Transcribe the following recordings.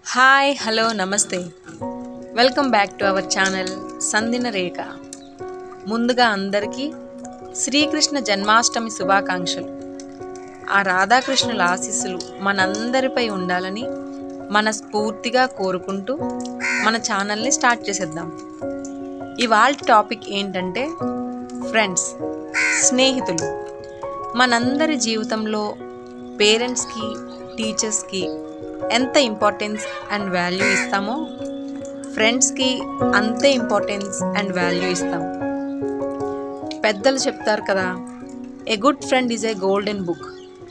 Hi hello నమస్తే welcome back to our channel సందిన రేఖ. ముందుగా అందరికీ శ్రీకృష్ణ జన్మాష్టమి శుభాకాంక్షలు. ఆ రాధాకృష్ణుల ఆశీస్సులు మనందరిపై ఉండాలని మనస్ఫూర్తిగా కోరుకుంటూ మన ఛానల్ని స్టార్ట్ చేసేద్దాం. ఇవాళ టాపిక్ ఏంటంటే ఫ్రెండ్స్, స్నేహితులు. మనందరి జీవితంలో పేరెంట్స్కి, టీచర్స్కి ఎంత ఇంపార్టెన్స్ అండ్ వాల్యూ ఇస్తామో ఫ్రెండ్స్కి అంతే ఇంపార్టెన్స్ అండ్ వాల్యూ ఇస్తాం. పెద్దలు చెప్తారు కదా, a good friend is a golden book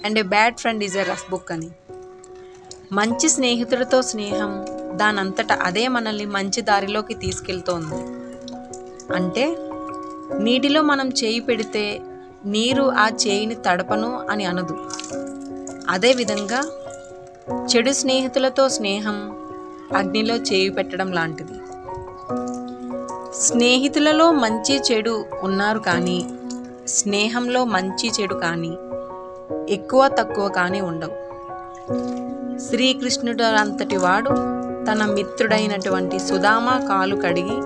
and A bad friend is a rough book అని. మంచి స్నేహితుడితో స్నేహం దానంతట అదే మనల్ని మంచి దారిలోకి తీసుకెళ్తోంది. అంటే నీటిలో మనం చేయి పెడితే నీరు ఆ చేయిని తడపను అని అనదు. అదేవిధంగా చెడు స్నేహితులతో స్నేహం అగ్నిలో చేయి పెట్టడం లాంటిది. స్నేహితులలో మంచి చెడు ఉన్నారు, కానీ స్నేహంలో మంచి చెడు కానీ ఎక్కువ తక్కువ కానీ ఉండవు. శ్రీకృష్ణుడు అంతటి వాడు తన మిత్రుడైనటువంటి సుధామ కాలు కడిగి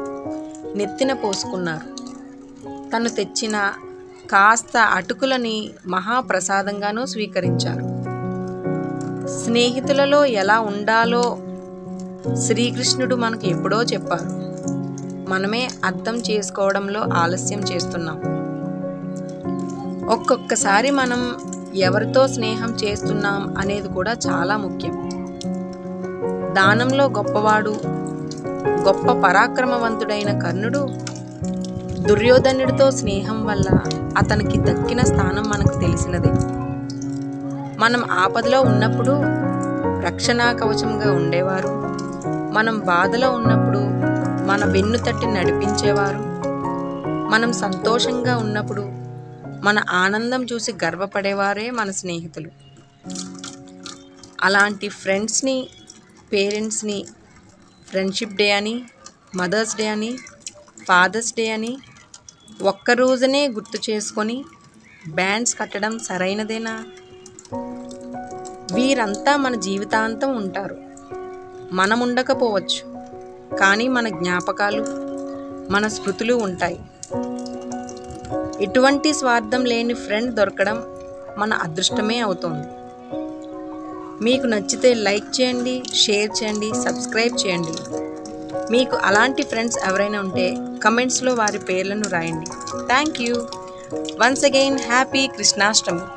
నెత్తిన పోసుకున్నారు. తను తెచ్చిన కాస్త అటుకులని మహాప్రసాదంగానూ స్వీకరించారు. స్నేహితులలో ఎలా ఉండాలో శ్రీకృష్ణుడు మనకు ఎప్పుడో చెప్పారు. మనమే అర్థం చేసుకోవడంలో ఆలస్యం చేస్తున్నాం. ఒక్కొక్కసారి మనం ఎవరితో స్నేహం చేస్తున్నాం అనేది కూడా చాలా ముఖ్యం. దానంలో గొప్పవాడు, గొప్ప పరాక్రమవంతుడైన కర్ణుడు దుర్యోధనుడితో స్నేహం వల్ల అతనికి దక్కిన స్థానం మనకు తెలిసినదే. మనం ఆపదలో ఉన్నప్పుడు రక్షణా కవచంగా ఉండేవారు, మనం బాధలో ఉన్నప్పుడు మన వెన్ను తట్టి నడిపించేవారు, మనం సంతోషంగా ఉన్నప్పుడు మన ఆనందం చూసి గర్వపడేవారే మన స్నేహితులు. అలాంటి ఫ్రెండ్స్ని, పేరెంట్స్ని ఫ్రెండ్షిప్ డే అని, మదర్స్ డే అని, ఫాదర్స్ డే అని ఒక్కరోజునే గుర్తు చేసుకొని బ్యాండ్స్ కట్టడం సరైనదేనా? వీరంతా మన జీవితాంతం ఉంటారు. మనం ఉండకపోవచ్చు, కానీ మన జ్ఞాపకాలు, మన స్మృతులు ఉంటాయి. ఎటువంటి స్వార్థం లేని ఫ్రెండ్ దొరకడం మన అదృష్టమే అవుతుంది. మీకు నచ్చితే లైక్ చేయండి, షేర్ చేయండి, సబ్స్క్రైబ్ చేయండి. మీకు అలాంటి ఫ్రెండ్స్ ఎవరైనా ఉంటే కమెంట్స్లో వారి పేర్లను రాయండి. Thank you. Once again happy Krishnashtami.